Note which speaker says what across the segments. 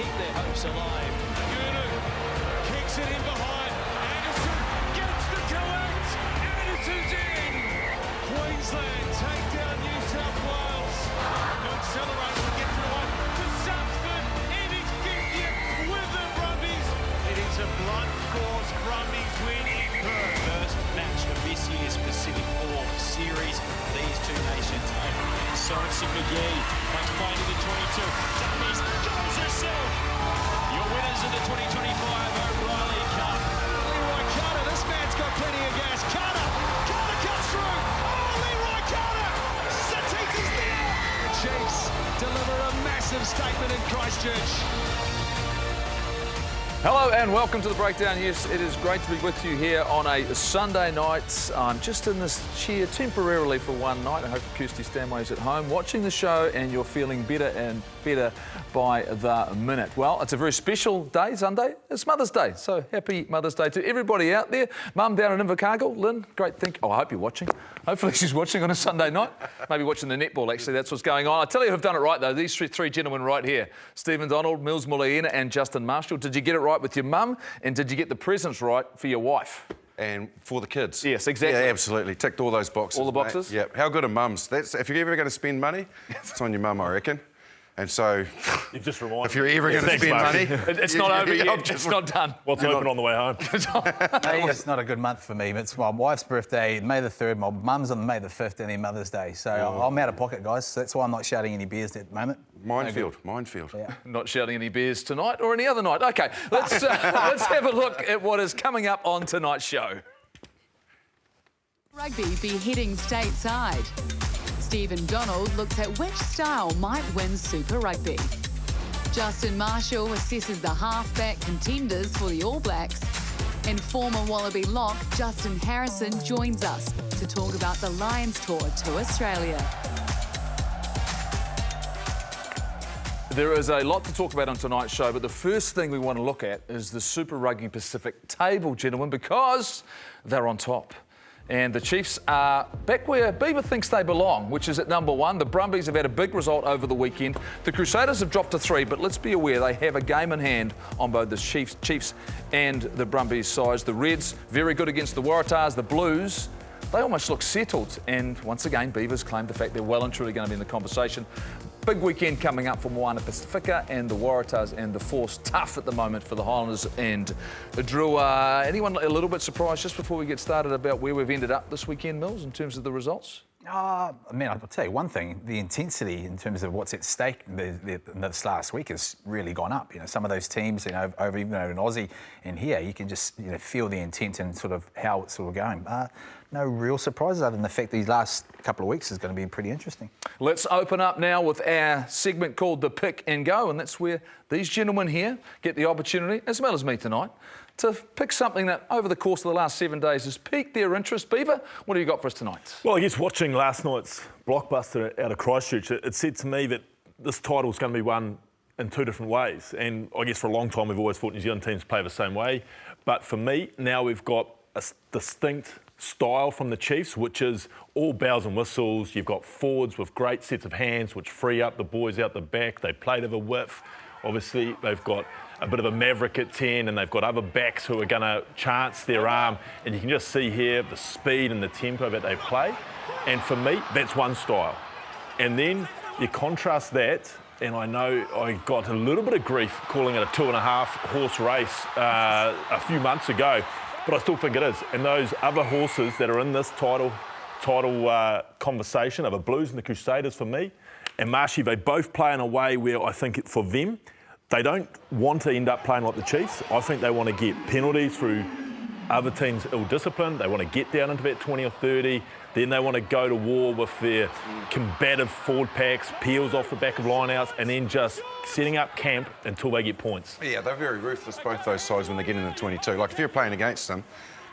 Speaker 1: keep their hopes alive.
Speaker 2: Gunu kicks it in behind. Anderson gets the collect. Anderson's in. Queensland take down New South Wales. No accelerate to get through one to Saxford. It is 50th with the Brumbies. It is a blunt force Brumbies win in Perth.
Speaker 1: First match of this year's Pacific Four series. These two nations open. Soren Sikuyé makes play to the 22. Dummies goes herself. Your winners of the 2025 O'Reilly Cup.
Speaker 2: Leroy Carter, this man's got plenty of gas. Carter comes through. Oh, Leroy Carter! Satika's there! The Chiefs deliver a massive statement in Christchurch.
Speaker 3: Hello and welcome to The Breakdown. Yes, it is great to be with you here on a Sunday night. I'm just in this chair temporarily for one night. I hope Kirsty Stanway's at home watching the show and you're feeling better and better by the minute. Well, it's a very special day, Sunday. It's Mother's Day, so happy Mother's Day to everybody out there. Mum down in Invercargill, Lynn, great thank you. Oh, I hope you're watching. Hopefully she's watching on a Sunday night. Maybe watching the netball, actually, that's what's going on. I tell you who've done it right, though. These three gentlemen right here. Stephen Donald, Mills Muliena and Justin Marshall. Did you get it right with your mum? And did you get the presents right for your wife?
Speaker 4: And for the kids.
Speaker 3: Yes, exactly.
Speaker 4: Yeah, absolutely. Ticked all those boxes.
Speaker 3: All the boxes?
Speaker 4: Mate. Yeah. How good are mums? If you're ever going to spend money, it's on your mum, I reckon. And so,
Speaker 5: You've just reminded
Speaker 4: if you're ever going to spend money,
Speaker 3: It's not over yet. It's not done.
Speaker 5: What's open on the way home?
Speaker 6: May is not a good month for me. It's my wife's birthday, May the 3rd, my mum's on May the 5th, and then Mother's Day. So I'm out of pocket, guys. So that's why I'm not shouting any beers at the moment.
Speaker 4: Minefield.
Speaker 6: Yeah.
Speaker 3: Not shouting any beers tonight or any other night. OK, let's have a look at what is coming up on tonight's show.
Speaker 7: Rugby be heading stateside. Stephen Donald looks at which style might win Super Rugby. Justin Marshall assesses the halfback contenders for the All Blacks. And former Wallaby lock Justin Harrison joins us to talk about the Lions tour to Australia.
Speaker 3: There is a lot to talk about on tonight's show, but the first thing we want to look at is the Super Rugby Pacific table, gentlemen, because they're on top. And the Chiefs are back where Beaver thinks they belong, which is at number 1. The Brumbies have had a big result over the weekend. The Crusaders have dropped to 3, but let's be aware they have a game in hand on both the Chiefs and the Brumbies sides. The Reds, very good against the Waratahs. The Blues, they almost look settled. And once again, Beavers claim the fact they're well and truly going to be in the conversation. Big weekend coming up for Moana Pacifica and the Waratahs and the Force. Tough at the moment for the Highlanders and Drew. Anyone a little bit surprised just before we get started about where we've ended up this weekend, Mills, in terms of the results?
Speaker 6: I mean, I'll tell you one thing, the intensity in terms of what's at stake this last week has really gone up. You know, some of those teams, even over in Aussie and here, you can just feel the intent and sort of how it's sort of going. No real surprises other than the fact these last couple of weeks is going to be pretty interesting.
Speaker 3: Let's open up now with our segment called The Pick and Go, and that's where these gentlemen here get the opportunity, as well as me tonight, to pick something that over the course of the last 7 days has piqued their interest. Beaver, what have you got for us tonight?
Speaker 5: Well, I guess watching last night's blockbuster out of Christchurch, it said to me that this title's going to be won in two different ways. And I guess for a long time we've always thought New Zealand teams play the same way. But for me, now we've got a distinct style from the Chiefs, which is all bells and whistles. You've got forwards with great sets of hands, which free up the boys out the back. They play to the width. Obviously, they've got a bit of a maverick at 10, and they've got other backs who are going to chance their arm. And you can just see here the speed and the tempo that they play. And for me, that's one style. And then you contrast that, and I know I got a little bit of grief calling it a 2.5 horse race a few months ago, but I still think it is. And those other horses that are in this title conversation are the Blues and the Crusaders for me. And Marshy, they both play in a way where I think for them, they don't want to end up playing like the Chiefs. I think they want to get penalties through other teams' ill discipline. They want to get down into that 20 or 30. Then they want to go to war with their combative forward packs, peels off the back of lineouts, and then just setting up camp until they get points.
Speaker 4: Yeah, they're very ruthless, both those sides, when they get in the 22. Like, if you're playing against them,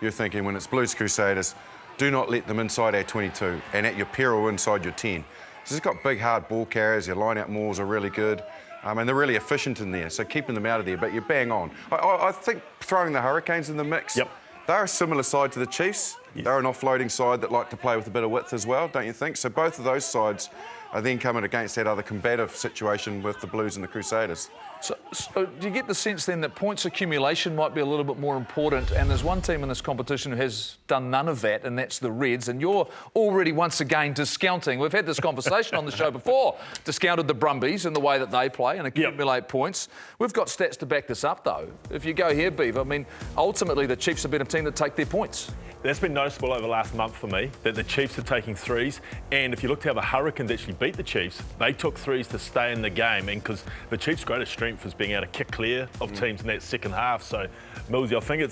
Speaker 4: you're thinking, when it's Blues Crusaders, do not let them inside our 22 and at your peril inside your 10. So they've got big, hard ball carriers. Their line-out mauls are really good. And they're really efficient in there, so keeping them out of there, but you're bang on. I think throwing the Hurricanes in the mix, they're a similar side to the Chiefs. Yes. They're an offloading side that like to play with a bit of width as well, don't you think? So both of those sides are then coming against that other combative situation with the Blues and the Crusaders.
Speaker 3: So do you get the sense then that points accumulation might be a little bit more important? And there's one team in this competition who has done none of that, and that's the Reds. And you're already once again discounting. We've had this conversation on the show before. Discounted the Brumbies in the way that they play and accumulate points. We've got stats to back this up, though. If you go here, Beaver, I mean, ultimately the Chiefs have been a team that take their points.
Speaker 5: That's been noticeable over the last month for me, that the Chiefs are taking threes. And if you look to how the Hurricanes actually beat the Chiefs, they took threes to stay in the game. And because the Chiefs' greatest strength was being able to kick clear of teams in that second half. So, Millsy, I think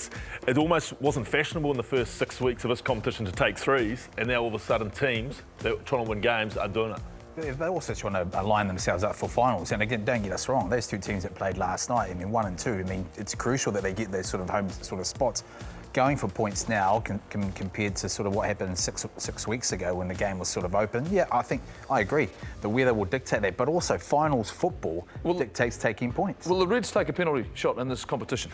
Speaker 5: it almost wasn't fashionable in the first 6 weeks of this competition to take threes. And now all of a sudden teams that are trying to win games are doing it.
Speaker 6: They're also trying to line themselves up for finals. And again, don't get us wrong, those two teams that played last night, I mean, 1 and 2, I mean, it's crucial that they get those sort of home sort of spots. Going for points now compared to sort of what happened six weeks ago when the game was sort of open. Yeah, I agree. The weather will dictate that, but also finals football dictates taking points.
Speaker 3: Will the Reds take a penalty shot in this competition?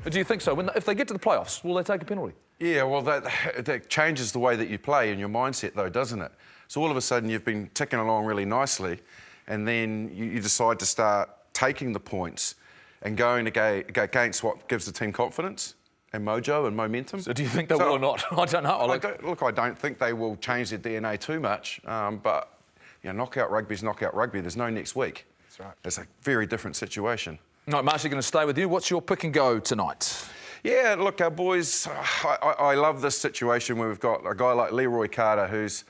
Speaker 3: Do you think so? If they get to the playoffs, will they take a penalty?
Speaker 4: Yeah, well, that changes the way that you play and your mindset, though, doesn't it? So all of a sudden you've been ticking along really nicely, and then you decide to start taking the points and going against what gives the team confidence and mojo and momentum.
Speaker 3: So do you think they will or not? I don't know.
Speaker 4: I don't think they will change their DNA too much, but knockout rugby is knockout rugby. There's no next week.
Speaker 6: That's right.
Speaker 4: It's a very different situation.
Speaker 3: All right, Marcia, going to stay with you. What's your pick and go tonight?
Speaker 4: Yeah, look, our boys, I love this situation where we've got a guy like Leroy Carter who's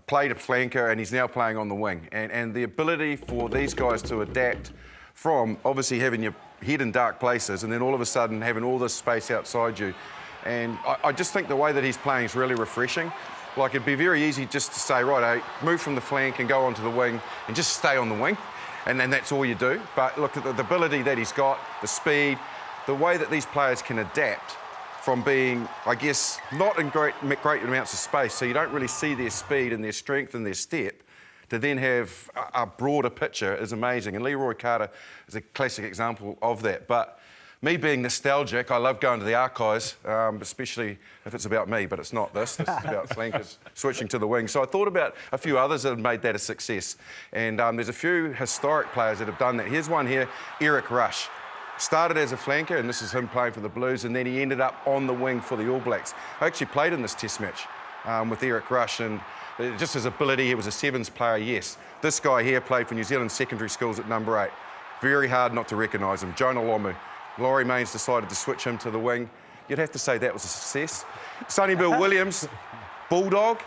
Speaker 4: played a flanker and he's now playing on the wing. And the ability for these guys to adapt from obviously having your head in dark places and then all of a sudden having all this space outside you. And I just think the way that he's playing is really refreshing. Like, it'd be very easy just to say, right, move from the flank and go onto the wing and just stay on the wing. And then that's all you do. But look at the ability that he's got, the speed, the way that these players can adapt from being, I guess, not in great amounts of space, so you don't really see their speed and their strength and their step, to then have a broader picture is amazing. And Leroy Carter is a classic example of that. But me being nostalgic, I love going to the archives, especially if it's about me, but it's not this. This is about flankers switching to the wing. So I thought about a few others that have made that a success. And there's a few historic players that have done that. Here's one here, Eric Rush. Started as a flanker, and this is him playing for the Blues, and then he ended up on the wing for the All Blacks. I actually played in this test match with Eric Rush, and just his ability, he was a sevens player, yes. This guy here played for New Zealand secondary schools at number 8. Very hard not to recognise him. Jonah Lomu. Laurie Mains decided to switch him to the wing. You'd have to say that was a success. Sonny Bill Williams, Bulldog,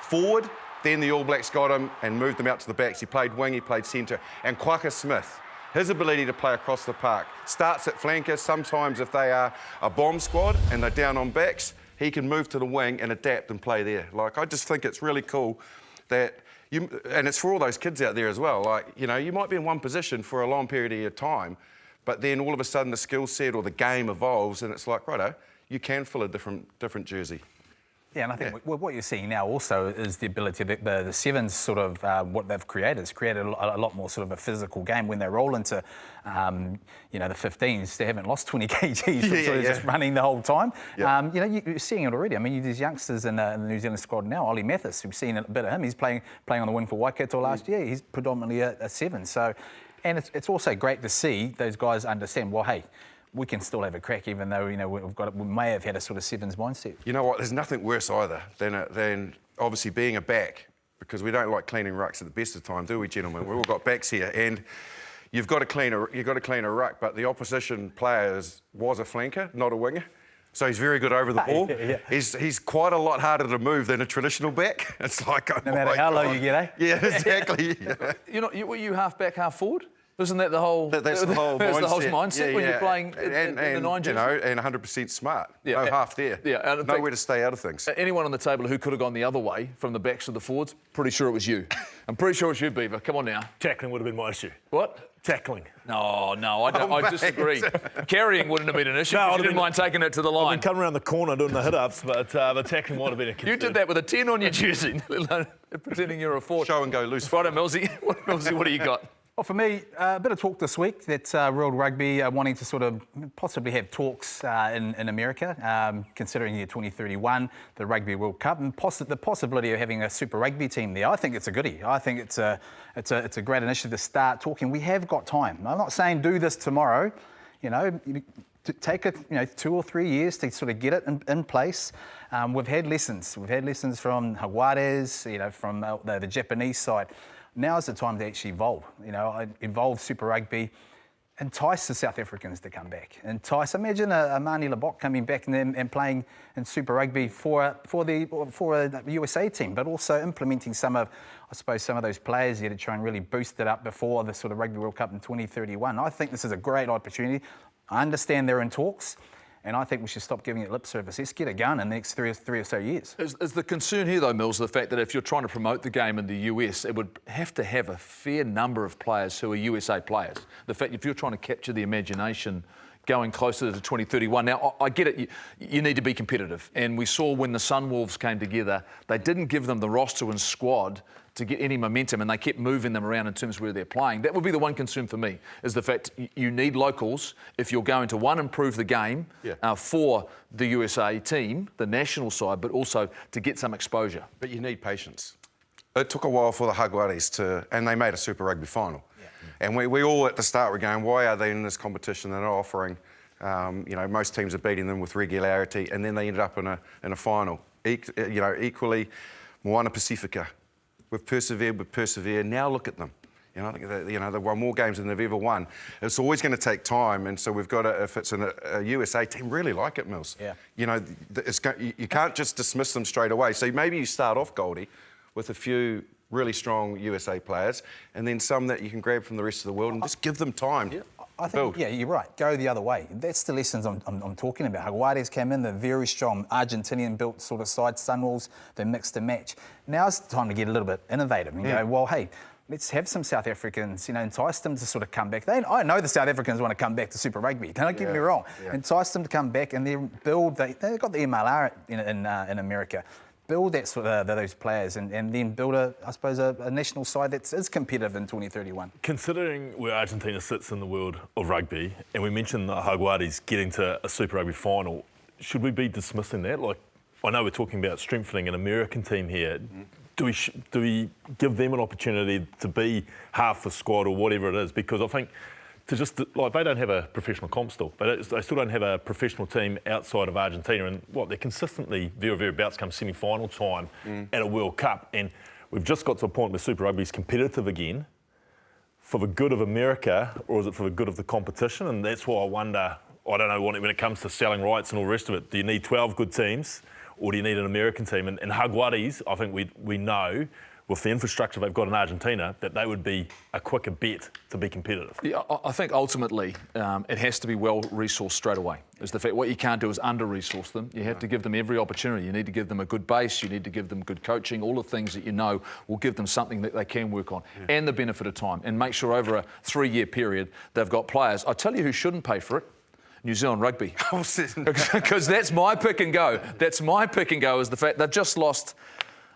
Speaker 4: forward. Then the All Blacks got him and moved him out to the backs. He played wing, he played centre. And Quacka Smith, his ability to play across the park. Starts at flanker. Sometimes if they are a bomb squad and they're down on backs, he can move to the wing and adapt and play there. Like, I just think it's really cool that and it's for all those kids out there as well. Like, you might be in one position for a long period of your time, but then all of a sudden the skill set or the game evolves and it's like, righto, you can fill a different jersey.
Speaker 6: Yeah, and I think what you're seeing now also is the ability that the sevens sort of what they've created. It's created a lot more sort of a physical game. When they roll into, the 15s, they haven't lost 20 kgs from just running the whole time.
Speaker 4: Yeah.
Speaker 6: You're seeing it already. I mean, these youngsters in the New Zealand squad now, Ollie Mathis, we've seen a bit of him. He's playing on the wing for Waikato last year. He's predominantly a 7. So, and it's also great to see those guys understand, well, hey, we can still have a crack, even though we may have had a sort of sevens mindset. You know what?
Speaker 4: There's nothing worse either than obviously being a back, because we don't like cleaning rucks at the best of time, do we, gentlemen? We've all got backs here, and you've got to clean a ruck. But the opposition player was a flanker, not a winger. So he's very good over the ball.
Speaker 6: Yeah.
Speaker 4: He's quite a lot harder to move than a traditional back. It's like,
Speaker 6: no matter how low you get, eh?
Speaker 4: Yeah, exactly.
Speaker 3: Were you half back, half forward? Isn't that the whole?
Speaker 4: That's the whole mindset.
Speaker 3: That's the whole mindset when you're playing in the 9 jersey.
Speaker 4: And 100% smart. No half there.
Speaker 3: Yeah,
Speaker 4: nowhere to stay out of things.
Speaker 3: Anyone on the table who could have gone the other way from the backs to the forwards, pretty sure it was you. I'm pretty sure it's you, Beaver. Come on now.
Speaker 5: Tackling would have been my issue.
Speaker 3: What?
Speaker 5: Tackling.
Speaker 3: No, I disagree. Carrying wouldn't have been an issue. No, you didn't mind taking it to the line.
Speaker 5: I've been coming around the corner doing the hit-ups, but the tackling might have been a concern.
Speaker 3: You did that with a 10 on your jersey, pretending you're a 4.
Speaker 4: Show and go loose.
Speaker 3: Friday, Millsy. Millsy, what do you got?
Speaker 6: Well, for me, a bit of talk this week that World Rugby are wanting to sort of possibly have talks in America, considering year 2031, the Rugby World Cup, and the possibility of having a Super Rugby team there. I think it's a goodie. I think it's a great initiative to start talking. We have got time. I'm not saying do this tomorrow. You know, to take 2 or 3 years to sort of get it in place. We've had lessons. We've had lessons from Juarez, from the Japanese side. Now is the time to actually evolve. Evolve Super Rugby, entice the South Africans to come back. Imagine a Mani Lebok coming back and playing in Super Rugby for a USA team, but also implementing some of those players here to try and really boost it up before the sort of Rugby World Cup in 2031. I think this is a great opportunity. I understand they're in talks. And I think we should stop giving it lip service. Let's get it going in the next three or so years.
Speaker 3: Is the concern here, though, Mills, the fact that if you're trying to promote the game in the US, it would have to have a fair number of players who are USA players? The fact if you're trying to capture the imagination going closer to 2031. Now, I get it, you need to be competitive. And we saw when the Sunwolves came together, they didn't give them the roster and squad to get any momentum, and they kept moving them around in terms of where they're playing. That would be the one concern for me, is the fact you need locals if you're going to, one, improve the game for the USA team, the national side, but also to get some exposure.
Speaker 4: But you need patience. It took a while for the Jaguares and they made a Super Rugby final. And we all at the start were going, why are they in this competition? They're not offering, most teams are beating them with regularity, and then they ended up in a final. Equally, Moana Pacifica. We've persevered. Now look at them. I think they've won more games than they've ever won. It's always going to take time, and so we've got to, if it's a USA team, really like it, Mills.
Speaker 6: Yeah.
Speaker 4: You can't just dismiss them straight away. So maybe you start off, Goldie, with a few really strong USA players, and then some that you can grab from the rest of the world, and just give them time.
Speaker 6: Yeah. I think, you're right. Go the other way. That's the lessons I'm talking about. Juarez came in, they're very strong, Argentinian-built sort of side, Sunwolves, they mixed and match. Now's the time to get a little bit innovative and go, well, hey, let's have some South Africans, entice them to sort of come back. I know the South Africans want to come back to Super Rugby, don't get me wrong. Yeah. Entice them to come back and they've got the MLR in America. Build that sort of those players and then build a national side that is competitive in 2031.
Speaker 5: Considering where Argentina sits in the world of rugby, and we mentioned the Jaguares getting to a Super Rugby final, should we be dismissing that? Like, I know we're talking about strengthening an American team here. Do we give them an opportunity to be half the squad or whatever it is? Because I think they don't have a professional comp still. They still don't have a professional team outside of Argentina. And they're consistently thereabouts come semi-final time at a World Cup. And we've just got to a point where Super Rugby is competitive again for the good of America, or is it for the good of the competition? And that's why I wonder, I don't know, when it comes to selling rights and all the rest of it, do you need 12 good teams or do you need an American team? And Jaguares, I think we know, with the infrastructure they've got in Argentina, that they would be a quicker bet to be competitive.
Speaker 3: Yeah, I think ultimately it has to be well-resourced straight away. Is the fact what you can't do is under-resource them. You have to give them every opportunity. You need to give them a good base. You need to give them good coaching. All the things that will give them something that they can work on, and the benefit of time, and make sure over a 3-year period they've got players. I tell you who shouldn't pay for it. New Zealand Rugby. Because that's my pick and go. That's my pick and go, is the fact they've just lost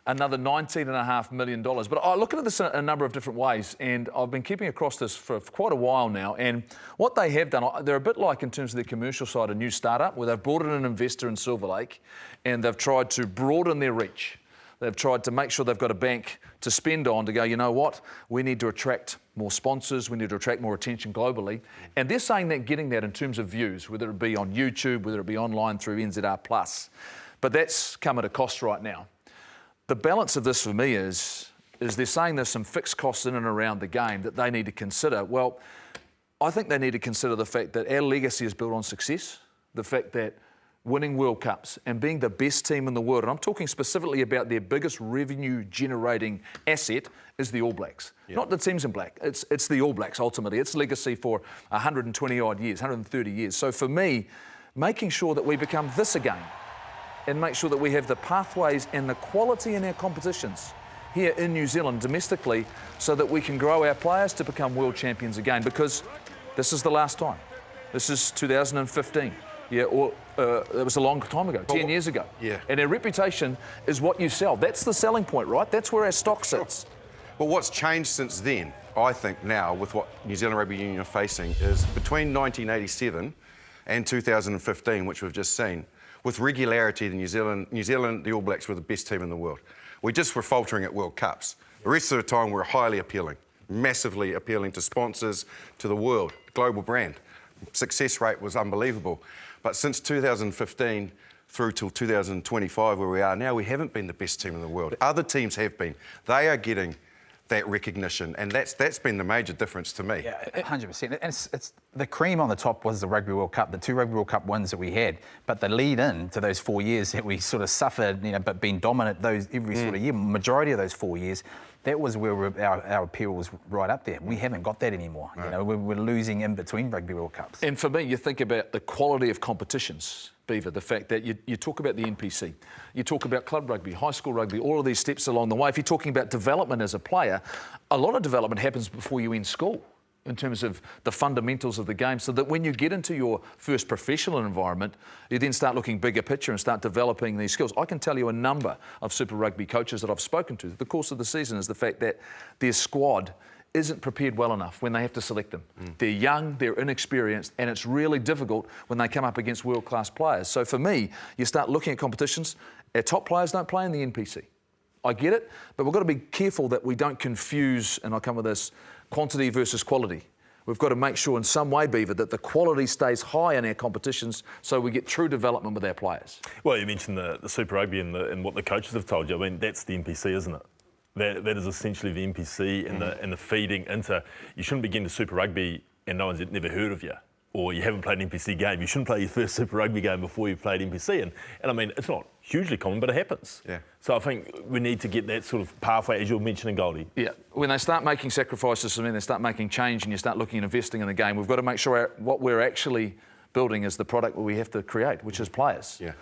Speaker 3: another $19.5 million. But I look at this in a number of different ways, and I've been keeping across this for quite a while now. And what they have done, they're a bit like, in terms of their commercial side, a new startup where they've brought in an investor in Silver Lake, and they've tried to broaden their reach. They've tried to make sure they've got a bank to spend on to go, you know what, we need to attract more sponsors, we need to attract more attention globally. And they're saying that getting that in terms of views, whether it be on YouTube, whether it be online through NZR+. But that's come at a cost right now. The balance of this for me is they're saying there's some fixed costs in and around the game that they need to consider. Well, I think they need to consider the fact that our legacy is built on success, the fact that winning World Cups and being the best team in the world, and I'm talking specifically about their biggest revenue-generating asset, is the All Blacks. Not the teams in black, it's the All Blacks ultimately. It's legacy for 120-odd years, 130 years. So for me, making sure that we become this again, and make sure that we have the pathways and the quality in our competitions here in New Zealand domestically, so that we can grow our players to become world champions again, because this is the last time. This is 2015. It was a long time ago, 10 years ago.
Speaker 4: Yeah.
Speaker 3: And our reputation is what you sell. That's the selling point, right? That's where our stock sits.
Speaker 4: But what's changed since then? I think now, with what New Zealand Rugby Union are facing, is between 1987 and 2015, which we've just seen, with regularity, New Zealand, the All Blacks were the best team in the world. We just were faltering at World Cups. The rest of the time, we were highly appealing, massively appealing to sponsors, to the world, global brand. Success rate was unbelievable. But since 2015 through till 2025, where we are now, we haven't been the best team in the world. Other teams have been. They are getting that recognition, and that's been the major difference to me.
Speaker 6: Yeah, 100%. And it's the cream on the top was the Rugby World Cup, the 2 Rugby World Cup wins that we had. But the lead in to those 4 years that we sort of suffered, but been dominant those every sort of year, majority of those 4 years, that was where our appeal was right up there. We haven't got that anymore. No. We're losing in between Rugby World Cups.
Speaker 3: And for me, you think about the quality of competitions, Beaver, the fact that you talk about the NPC, you talk about club rugby, high school rugby, all of these steps along the way. If you're talking about development as a player, a lot of development happens before you end school in terms of the fundamentals of the game, so that when you get into your first professional environment, you then start looking bigger picture and start developing these skills. I can tell you a number of Super Rugby coaches that I've spoken to the course of the season is the fact that their squad isn't prepared well enough when they have to select them. They're young, they're inexperienced, and it's really difficult when they come up against world-class players. So for me, you start looking at competitions, our top players don't play in the NPC. I get it, but we've got to be careful that we don't confuse, and I'll come with this, quantity versus quality. We've got to make sure in some way, Beaver, that the quality stays high in our competitions so we get true development with our players.
Speaker 5: Well, you mentioned the Super Rugby and what the coaches have told you. I mean, that's the NPC, isn't it? That is essentially the NPC and the feeding into... You shouldn't begin to Super Rugby and no one's never heard of you, or you haven't played an NPC game. You shouldn't play your first Super Rugby game before you've played NPC. And I mean, it's not hugely common, but it happens.
Speaker 4: Yeah.
Speaker 5: So I think we need to get that sort of pathway, as you were mentioning, Goldie.
Speaker 3: Yeah, when they start making sacrifices and then they start making change and you start looking and investing in the game, we've got to make sure what we're actually building is the product that we have to create, which is players.
Speaker 4: Yeah.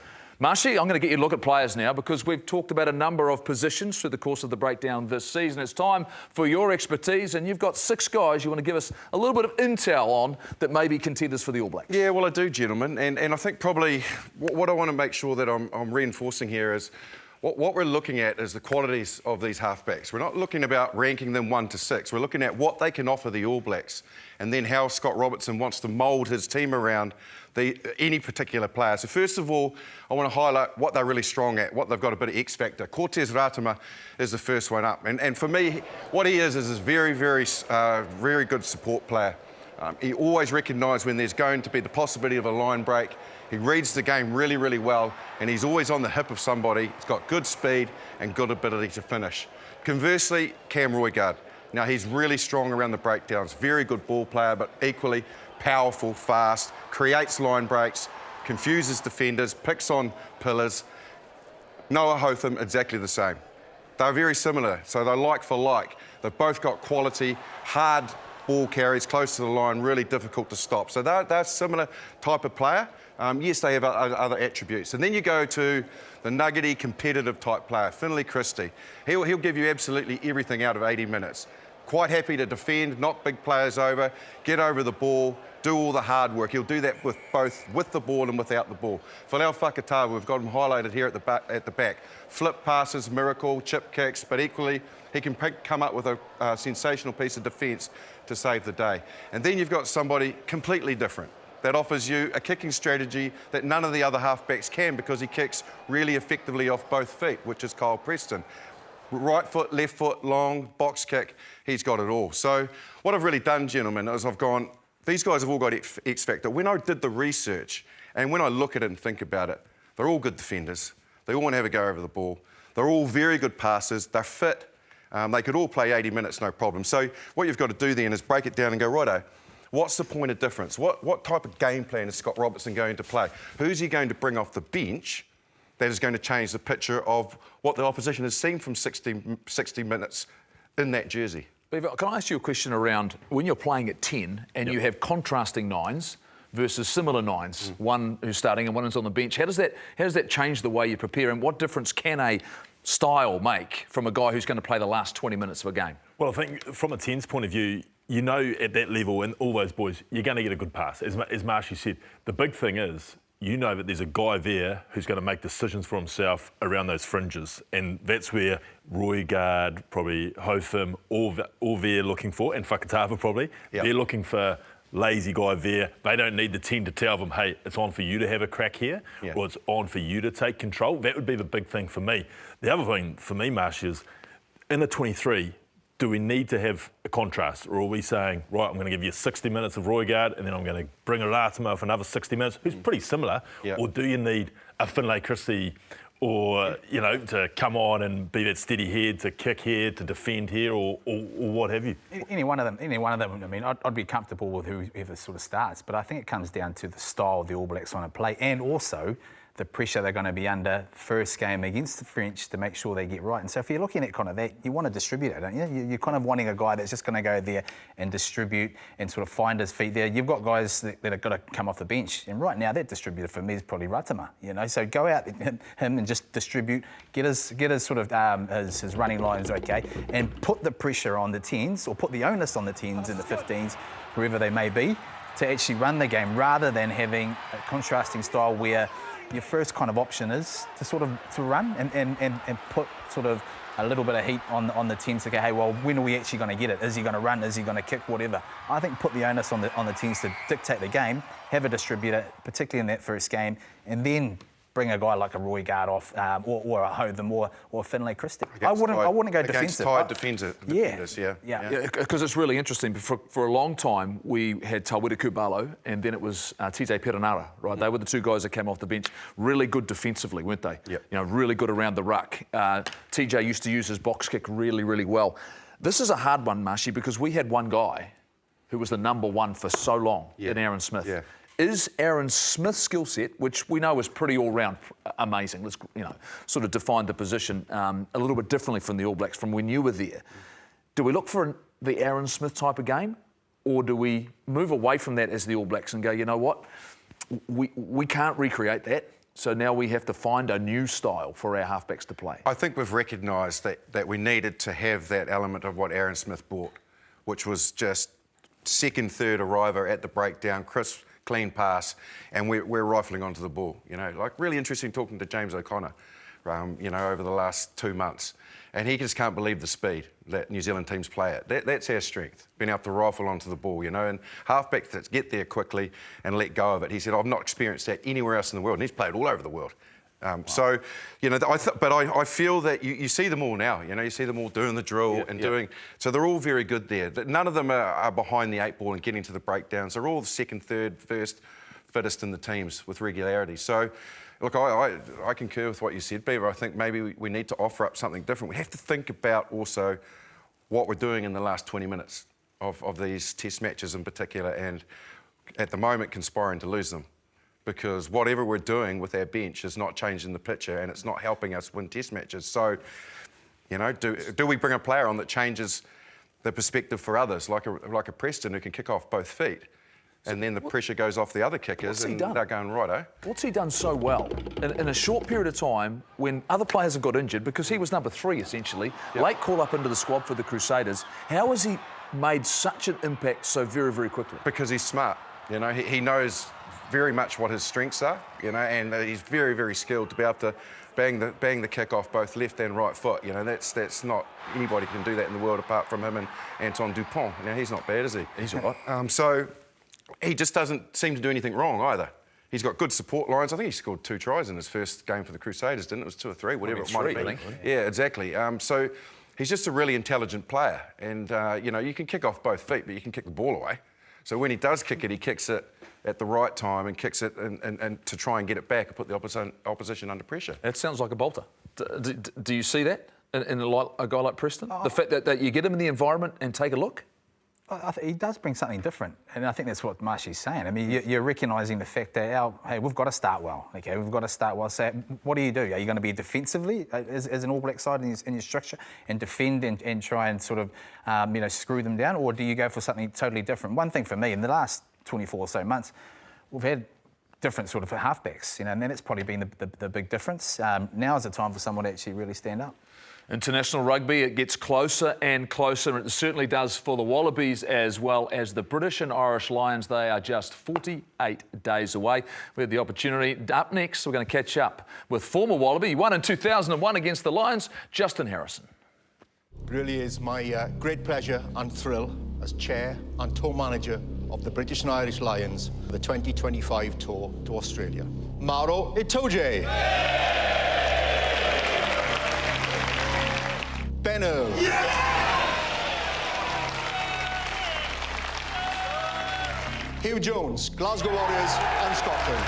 Speaker 3: Marshy, I'm going to get you to look at players now because we've talked about a number of positions through the course of the breakdown this season. It's time for your expertise, and you've got 6 guys you want to give us a little bit of intel on that may be contenders for the All Blacks.
Speaker 4: Yeah, well, I do, gentlemen, and I think probably what I want to make sure that I'm reinforcing here is what we're looking at is the qualities of these halfbacks. We're not looking about ranking them 1 to 6. We're looking at what they can offer the All Blacks and then how Scott Robertson wants to mould his team around any particular player. So first of all, I want to highlight what they're really strong at, what they've got a bit of X factor. Cortez Ratama is the first one up. And for me, what he is a very, very good support player. He always recognises when there's going to be the possibility of a line break. He reads the game really, really well, and he's always on the hip of somebody. He's got good speed and good ability to finish. Conversely, Cam Roigard. Now, he's really strong around the breakdowns, very good ball player, but equally powerful, fast, creates line breaks, confuses defenders, picks on pillars. Noah Hotham, exactly the same. They're very similar, so they're like for like. They've both got quality, hard ball carries, close to the line, really difficult to stop. So they're similar type of player. Yes, they have other attributes. And then you go to the nuggety, competitive type player, Finlay Christie. He'll give you absolutely everything out of 80 minutes. Quite happy to defend, knock big players over, get over the ball, do all the hard work. He'll do that with both with the ball and without the ball. Folau Fakatawa, we've got him highlighted here at the back. Flip passes, miracle, chip kicks, but equally he can come up with a sensational piece of defence to save the day. And then you've got somebody completely different that offers you a kicking strategy that none of the other halfbacks can because he kicks really effectively off both feet, which is Kyle Preston. Right foot, left foot, long, box kick, he's got it all. So what I've really done, gentlemen, is I've gone, these guys have all got X factor. When I did the research and when I look at it and think about it, they're all good defenders. They all want to have a go over the ball. They're all very good passers. They're fit. They could all play 80 minutes, no problem. So what you've got to do then is break it down and go, righto, what's the point of difference? What type of game plan is Scott Robertson going to play? Who's he going to bring off the bench that is going to change the picture of what the opposition has seen from 60 minutes in that jersey?
Speaker 3: Can I ask you a question around when you're playing at 10 and you have contrasting nines versus similar nines, one who's starting and one who's on the bench? How does that change the way you prepare, and what difference can a style make from a guy who's going to play the last 20 minutes of a game?
Speaker 5: Well, I think from a 10's point of view, you know at that level and all those boys, you're going to get a good pass. As Marshy said, the big thing is you know that there's a guy there who's going to make decisions for himself around those fringes. And that's where Roigard, probably Hotham, all they're looking for, and Whakatava probably, they're looking for lazy guy there. They don't need the 10 to tell them, hey, it's on for you to have a crack here, or it's on for you to take control. That would be the big thing for me. The other thing for me, Marsh, is in the 23, do we need to have a contrast, or are we saying, right, I'm going to give you 60 minutes of Roigard and then I'm going to bring Aratama for another 60 minutes, who's pretty similar, or do you need a Finlay Christie or, you know, to come on and be that steady head, to kick here, to defend here, or what have you?
Speaker 6: Any one of them. I mean, I'd be comfortable with whoever sort of starts, but I think it comes down to the style the All Blacks want to play, and also the pressure they're going to be under first game against the French to make sure they get right. And so if you're looking at kind of that, you want to distribute it, don't you? You're kind of wanting a guy that's just going to go there and distribute and sort of find his feet there. You've got guys that have got to come off the bench. And right now, that distributor for me is probably Ratama, you know? So go out him and just distribute, get his sort of his running lines okay, and put the pressure on the 10s, or put the onus on the 10s and the 15s, wherever they may be, to actually run the game, rather than having a contrasting style where your first kind of option is to run and put sort of a little bit of heat on the 10s to go, hey, well, when are we actually going to get it? Is he going to run? Is he going to kick? Whatever. I think put the onus on the 10s to dictate the game, have a distributor, particularly in that first game, and then bring a guy like a Roigard off, or a Hotham, or Finlay Christie. I wouldn't go defensive.
Speaker 4: Tired defenders,
Speaker 6: yeah.
Speaker 3: Because it's really interesting. For a long time, we had Tawera Kubalo, and then it was TJ Perenara, right? They were the two guys that came off the bench. Really good defensively, weren't they?
Speaker 4: Yep.
Speaker 3: You know, really good around the ruck. TJ used to use his box kick really, really well. This is a hard one, Marshy, because we had one guy who was the number one for so long in Aaron Smith.
Speaker 4: Yeah.
Speaker 3: Is Aaron Smith's skill set, which we know is pretty all-round amazing, let's sort of define the position a little bit differently from the All Blacks from when you were there. Do we look for the Aaron Smith type of game, or do we move away from that as the All Blacks and go, you know what, we can't recreate that, so now we have to find a new style for our halfbacks to play?
Speaker 4: I think we've recognised that we needed to have that element of what Aaron Smith brought, which was just second, third arriver at the breakdown, crisp, clean pass, and we're rifling onto the ball. You know, like really interesting talking to James O'Connor, over the last 2 months, and he just can't believe the speed that New Zealand teams play at. That's our strength, being able to rifle onto the ball, and halfbacks that get there quickly and let go of it. He said, I've not experienced that anywhere else in the world, and he's played all over the world. So, I feel that you see them all now. You see them all doing the drill doing. So they're all very good there. None of them are behind the 8 ball and getting to the breakdowns. They're all the second, third, first, fittest in the teams with regularity. So, look, I concur with what you said, Beaver. I think maybe we need to offer up something different. We have to think about also what we're doing in the last 20 minutes of these Test matches in particular, and at the moment conspiring to lose them. Because whatever we're doing with our bench is not changing the picture, and it's not helping us win Test matches. So, do we bring a player on that changes the perspective for others, like a Preston who can kick off both feet, and then the pressure goes off the other kickers and they're going, right,
Speaker 3: What's he done so well in a short period of time when other players have got injured, because he was number 3 essentially, late call up into the squad for the Crusaders. How has he made such an impact so very, very quickly?
Speaker 4: Because he's smart. He knows very much what his strengths are, and he's very, very skilled to be able to bang the kick off both left and right foot. That's not anybody can do that in the world apart from him and Anton Dupont. He's not bad, is he?
Speaker 3: He's all right.
Speaker 4: So he just doesn't seem to do anything wrong either. He's got good support lines. I think he scored 2 tries in his first game for the Crusaders, didn't it? It was 2 or 3, whatever it might have been. Yeah, exactly. So he's just a really intelligent player, and you can kick off both feet, but you can kick the ball away. So when he does kick it, he kicks it at the right time and kicks it and to try and get it back and put the opposition under pressure.
Speaker 3: That sounds like a bolter. Do you see that in a guy like Preston? The fact that you get him in the environment and take a look?
Speaker 6: I think he does bring something different, and I think that's what Marshy's saying. I mean, you're recognising the fact that, hey, we've got to start well. Okay, we've got to start well. So what do? Are you going to be defensively as an All Black side in your structure and defend and try and sort of, screw them down, or do you go for something totally different? One thing for me, in the last 24 or so months, we've had different sort of halfbacks, and then it's probably been the big difference. Now is the time for someone to actually really stand up.
Speaker 3: International rugby, it gets closer and closer, and it certainly does for the Wallabies as well as the British and Irish Lions. They are just 48 days away. We had the opportunity. Up next, we're going to catch up with former Wallaby. He won in 2001 against the Lions, Justin Harrison.
Speaker 8: It really is my great pleasure and thrill as chair and tour manager of the British and Irish Lions, the 2025 tour to Australia. Mauro Itoje. Benno. Hugh Jones, Glasgow Warriors and Scotland.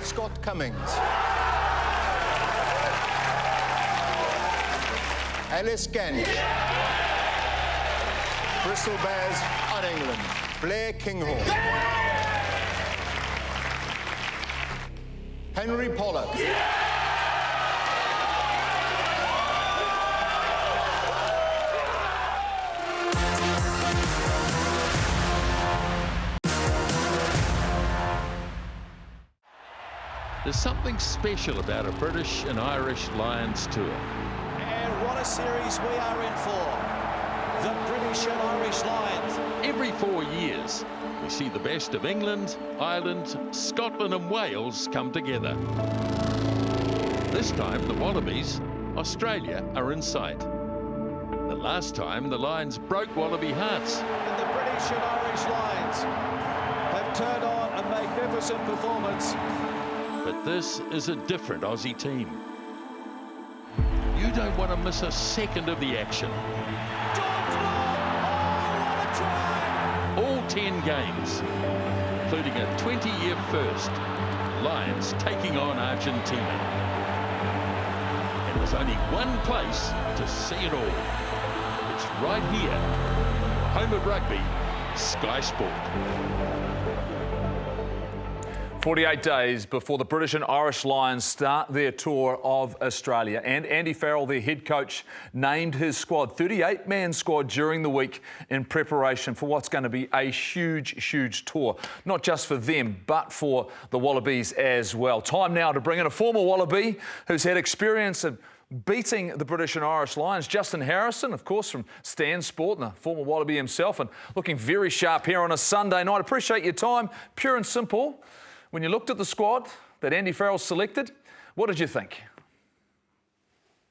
Speaker 8: Scott Cummings. Ellis Gench. Bristol Bears and England. Blair Kinghorn. Henry Pollock.
Speaker 9: There's something special about a British and Irish Lions tour.
Speaker 1: And what a series we are in for. The British and Irish Lions.
Speaker 9: Every 4 years, we see the best of England, Ireland, Scotland and Wales come together. This time, the Wallabies, Australia, are in sight. The last time, the Lions broke Wallaby hearts.
Speaker 1: And the British and Irish Lions have turned on a magnificent performance.
Speaker 9: But this is a different Aussie team. You don't want to miss a second of the action. All 10 games, including a 20-year first, Lions taking on Argentina. And there's only one place to see it all. It's right here, home of rugby, Sky Sport.
Speaker 3: 48 days before the British and Irish Lions start their tour of Australia. And Andy Farrell, their head coach, named his squad, 38-man squad during the week in preparation for what's going to be a huge, huge tour. Not just for them, but for the Wallabies as well. Time now to bring in a former Wallaby who's had experience of beating the British and Irish Lions. Justin Harrison, of course, from Stan Sport, and a former Wallaby himself, and looking very sharp here on a Sunday night. Appreciate your time. Pure and simple. When you looked at the squad that Andy Farrell selected, what did you think?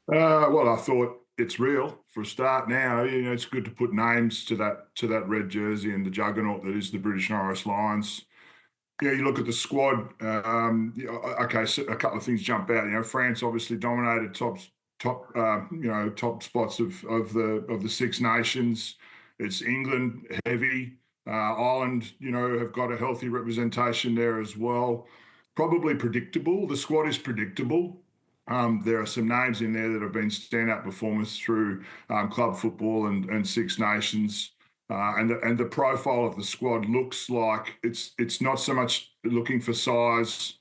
Speaker 10: Well, I thought it's real for a start. Now, you know, it's good to put names to that red jersey and the juggernaut that is the British and Irish Lions. You know, you look at the squad. Okay, so a couple of things jump out. You know, France obviously dominated top spots of the Six Nations. It's England heavy. Ireland, you know, have got a healthy representation there as well. Probably predictable. The squad is predictable. There are some names in there that have been standout performers through club football and Six Nations. And the profile of the squad looks like it's not so much looking for size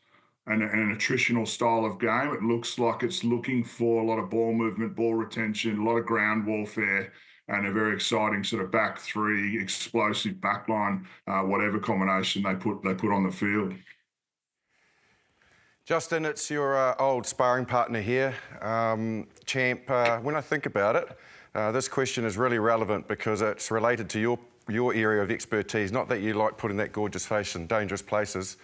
Speaker 10: and an attritional style of game. It looks like it's looking for a lot of ball movement, ball retention, a lot of ground warfare, and a very exciting sort of back three, explosive backline, whatever combination they put on the field.
Speaker 4: Justin, it's your old sparring partner here. Champ, when I think about it, this question is really relevant because it's related to your area of expertise. Not that you like putting that gorgeous face in dangerous places,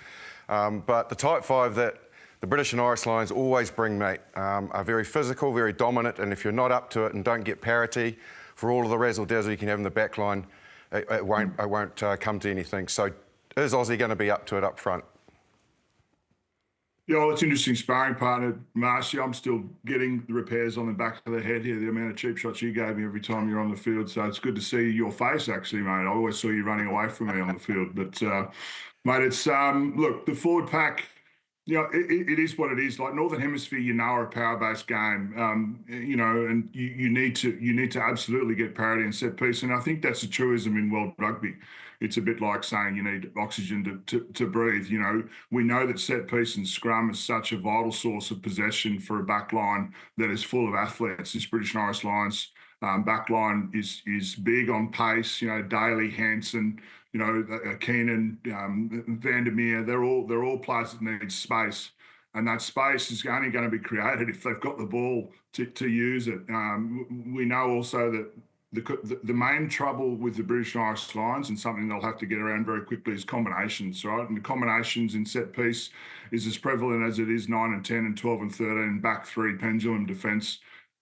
Speaker 4: but the type 5 that the British and Irish Lions always bring, mate, are very physical, very dominant, and if you're not up to it and don't get parity, for all of the razzle-dazzle you can have in the back line, it won't come to anything. So is Aussie going to be up to it up front?
Speaker 10: Yeah, well, it's interesting sparring partner, Marcy. I'm still getting the repairs on the back of the head here, the amount of cheap shots you gave me every time you're on the field. So it's good to see your face, actually, mate. I always saw you running away from me on the field. But, mate, it's, look, the forward pack, you know, it is what it is. Like Northern Hemisphere, you know, are a power-based game, you know, and you need to absolutely get parity and set piece. And I think that's a truism in world rugby. It's a bit like saying you need oxygen to breathe. You know, we know that set piece and scrum is such a vital source of possession for a back line that is full of athletes. This British and Irish Lions back line is big on pace. You know, Daly, Hansen, you know, Keenan, Vandermeer, they're all players that need space. And that space is only going to be created if they've got the ball to use it. We know also that the main trouble with the British and Irish Lions, and something they'll have to get around very quickly, is combinations, right? And the combinations in set piece is as prevalent as it is 9 and 10 and 12 and 13, back three, pendulum defence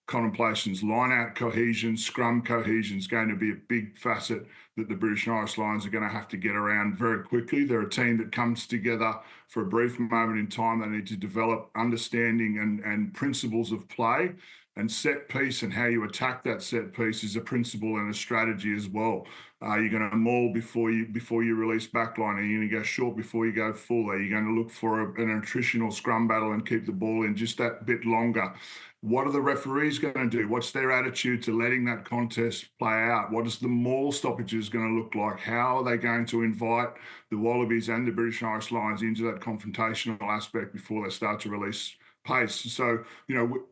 Speaker 10: contemplations. Line out cohesion, scrum cohesion is going to be a big facet that the British and Irish Lions are going to have to get around very quickly. They're a team that comes together for a brief moment in time. They need to develop understanding and principles of play. And set piece and how you attack that set piece is a principle and a strategy as well. You're going to maul before you release backline. Are you going to go short before you go full? Are you going to look for an attritional scrum battle and keep the ball in just that bit longer? What are the referees going to do? What's their attitude to letting that contest play out? What is the maul stoppages going to look like? How are they going to invite the Wallabies and the British and Irish Lions into that confrontational aspect before they start to release pace? So,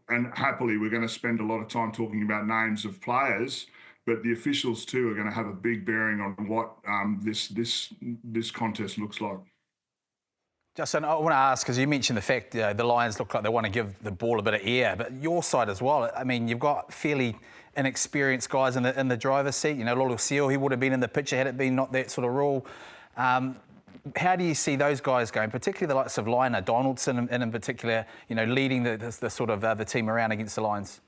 Speaker 10: and happily, we're going to spend a lot of time talking about names of players, but the officials too are going to have a big bearing on what this contest looks like.
Speaker 6: Justin, I want to ask, because you mentioned the fact the Lions look like they want to give the ball a bit of air, but your side as well. I mean, you've got fairly inexperienced guys in the driver's seat. Lolo Seal, he would have been in the picture had it been not that sort of rule. How do you see those guys going, particularly the likes of Liner, Donaldson in particular, leading the sort of the team around against the Lions?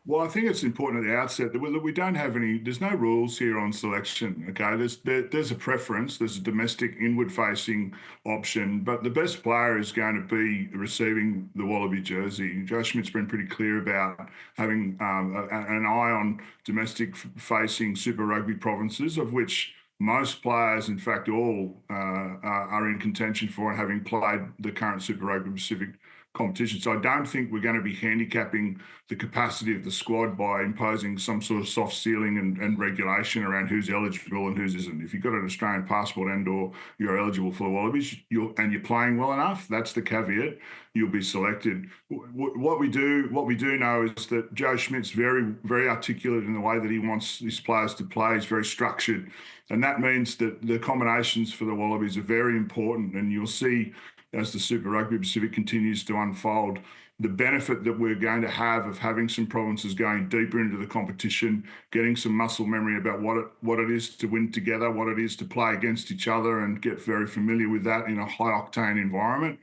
Speaker 10: Well, I think it's important at the outset that we don't have there's no rules here on selection, okay? There's a preference, there's a domestic inward-facing option, but the best player is going to be receiving the Wallaby jersey. Joe Schmidt's been pretty clear about having an eye on domestic-facing Super Rugby provinces, of which most players, in fact, all are in contention for and having played the current Super Rugby Pacific competition. So I don't think we're going to be handicapping the capacity of the squad by imposing some sort of soft ceiling and regulation around who's eligible and who's isn't. If you've got an Australian passport and or you're eligible for the Wallabies and you're playing well enough, that's the caveat, you'll be selected. What we do know is that Joe Schmidt's very, very articulate in the way that he wants his players to play. He's very structured. And that means that the combinations for the Wallabies are very important. And you'll see, as the Super Rugby Pacific continues to unfold, the benefit that we're going to have of having some provinces going deeper into the competition, getting some muscle memory about what it is to win together, what it is to play against each other, and get very familiar with that in a high-octane environment.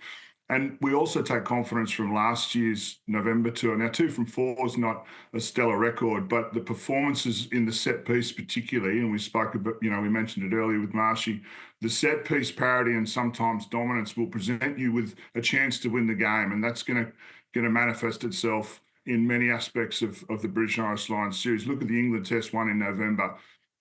Speaker 10: And we also take confidence from last year's November tour. Now, 2 from 4 is not a stellar record, but the performances in the set piece particularly, and we spoke about, we mentioned it earlier with Marshy, the set piece parity and sometimes dominance will present you with a chance to win the game. And that's going to manifest itself in many aspects of the British and Irish Lions series. Look at the England Test one in November.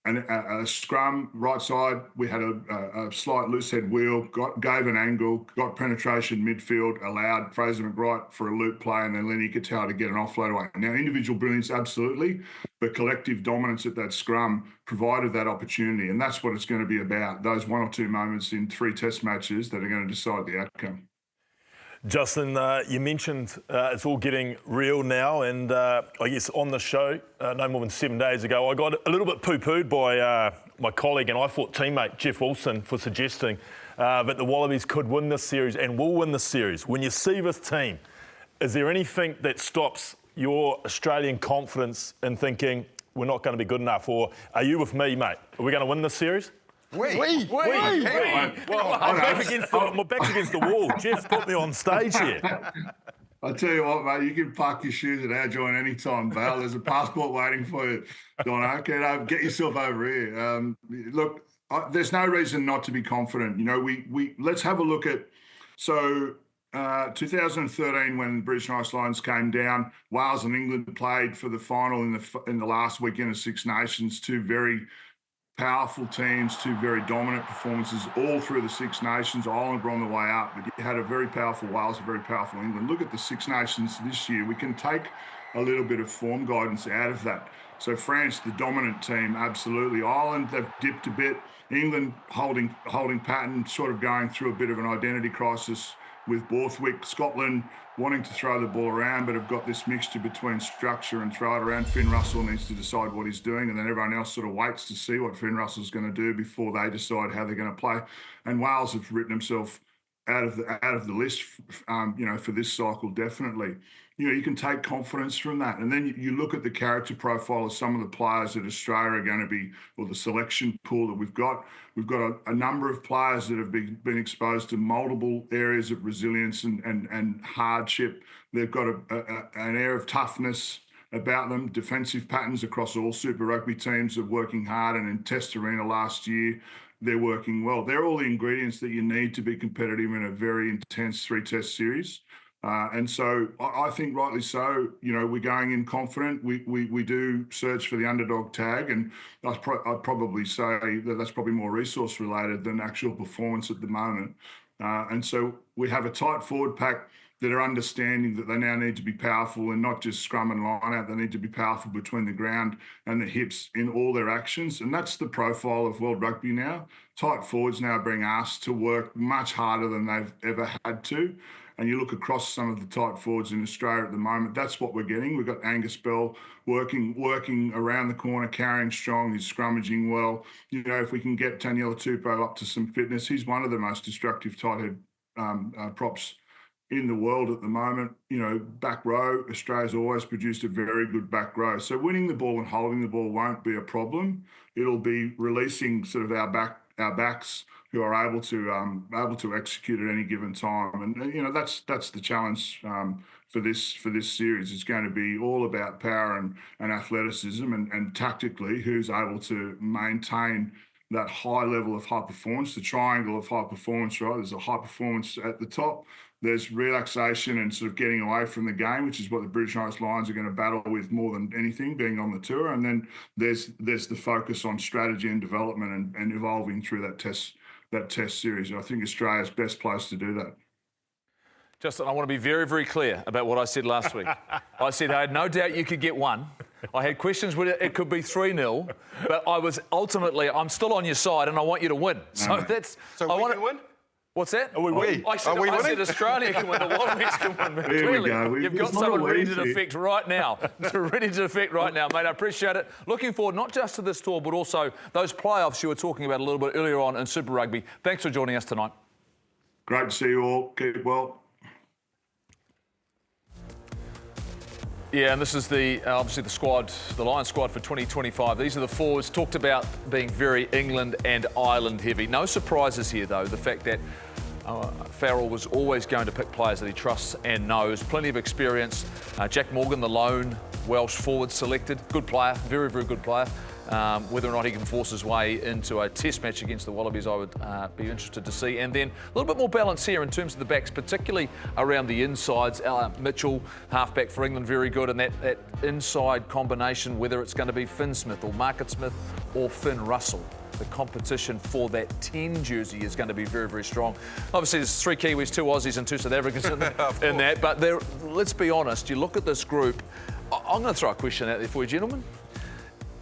Speaker 10: And a scrum, right side, we had a slight loose head wheel, gave an angle, got penetration midfield, allowed Fraser McWright for a loop play and then Lenny Cattell to get an offload away. Now, individual brilliance, absolutely, but collective dominance at that scrum provided that opportunity. And that's what it's going to be about, those 1 or 2 moments in 3 test matches that are going to decide the outcome.
Speaker 5: Justin, you mentioned it's all getting real now, and I guess on the show, no more than 7 days ago, I got a little bit poo-pooed by my colleague and I thought teammate Jeff Wilson for suggesting that the Wallabies could win this series and will win this series. When you see this team, is there anything that stops your Australian confidence in thinking we're not going to be good enough, or are you with me, mate? Are we going to win this series?
Speaker 6: We.
Speaker 5: Well, I'm back against the wall. Jeff's put me on stage here.
Speaker 10: I'll tell you what, mate, you can park your shoes at our joint anytime, Val. There's a passport waiting for you. Don, okay, get yourself over here. Look, there's no reason not to be confident. We let's have a look at 2013 when British and Irish Lions came down. Wales and England played for the final in the last weekend of Six Nations. 2 very powerful teams, 2 very dominant performances all through the Six Nations. Ireland were on the way up, but you had a very powerful Wales, a very powerful England. Look at the Six Nations this year. We can take a little bit of form guidance out of that. So France, the dominant team, absolutely. Ireland, they've dipped a bit. England holding pattern, sort of going through a bit of an identity crisis with Borthwick. Scotland wanting to throw the ball around, but have got this mixture between structure and throw it around. Finn Russell needs to decide what he's doing, and then everyone else sort of waits to see what Finn Russell's going to do before they decide how they're going to play. And Wales have written themselves out of the list, for this cycle, definitely. You can take confidence from that. And then you look at the character profile of some of the players that Australia are going to be, or the selection pool that we've got. We've got a number of players that have been exposed to multiple areas of resilience and hardship. They've got an air of toughness about them. Defensive patterns across all Super Rugby teams are working hard, and in Test Arena last year, they're working well. They're all the ingredients that you need to be competitive in a very intense 3-test series. And so I think rightly so, we're going in confident. We do search for the underdog tag, and I'd probably say that's probably more resource related than actual performance at the moment. And so we have a tight forward pack that are understanding that they now need to be powerful and not just scrum and line out. They need to be powerful between the ground and the hips in all their actions. And that's the profile of World Rugby now. Tight forwards now are being asked to work much harder than they've ever had to. And you look across some of the tight forwards in Australia at the moment, that's what we're getting. We've got Angus Bell working around the corner, carrying strong, he's scrummaging well. If we can get Taniela Tupou up to some fitness, he's one of the most destructive tight head props in the world at the moment. Back row, Australia's always produced a very good back row. So winning the ball and holding the ball won't be a problem. It'll be releasing sort of our backs who are able to execute at any given time. And that's the challenge for this series. It's going to be all about power and athleticism and tactically who's able to maintain that high level of high performance, the triangle of high performance, right? There's a high performance at the top. There's relaxation and sort of getting away from the game, which is what the British and Irish Lions are going to battle with more than anything, being on the tour. And then there's the focus on strategy and development and evolving through that test series. I think Australia's best place to do that.
Speaker 3: Justin, I want to be very, very clear about what I said last week. I said I had no doubt you could get one. I had questions whether it could be 3-0, but I'm still on your side and I want you to win. So we can win? What's that? I said Australia can win, the Wallabies can win. Clearly, you've got someone ready to defect right now. Ready to defect right now, mate. I appreciate it. Looking forward not just to this tour, but also those playoffs you were talking about a little bit earlier on in Super Rugby. Thanks for joining us tonight.
Speaker 10: Great to see you all. Keep well.
Speaker 3: Yeah, and this is obviously the squad, the Lions squad for 2025. These are the forwards talked about being very England and Ireland heavy. No surprises here, though. The fact that Farrell was always going to pick players that he trusts and knows. Plenty of experience. Jack Morgan, the lone Welsh forward selected. Good player, very, very good player. Whether or not he can force his way into a test match against the Wallabies, I would be interested to see. And then a little bit more balance here in terms of the backs, particularly around the insides. Mitchell, halfback for England, very good. And that inside combination, whether it's going to be Finn Smith or Marcus Smith or Finn Russell, the competition for that 10 jersey is going to be very, very strong. Obviously, there's 3 Kiwis, 2 Aussies and 2 South Africans in that. But let's be honest, you look at this group. I'm going to throw a question out there for you, gentlemen.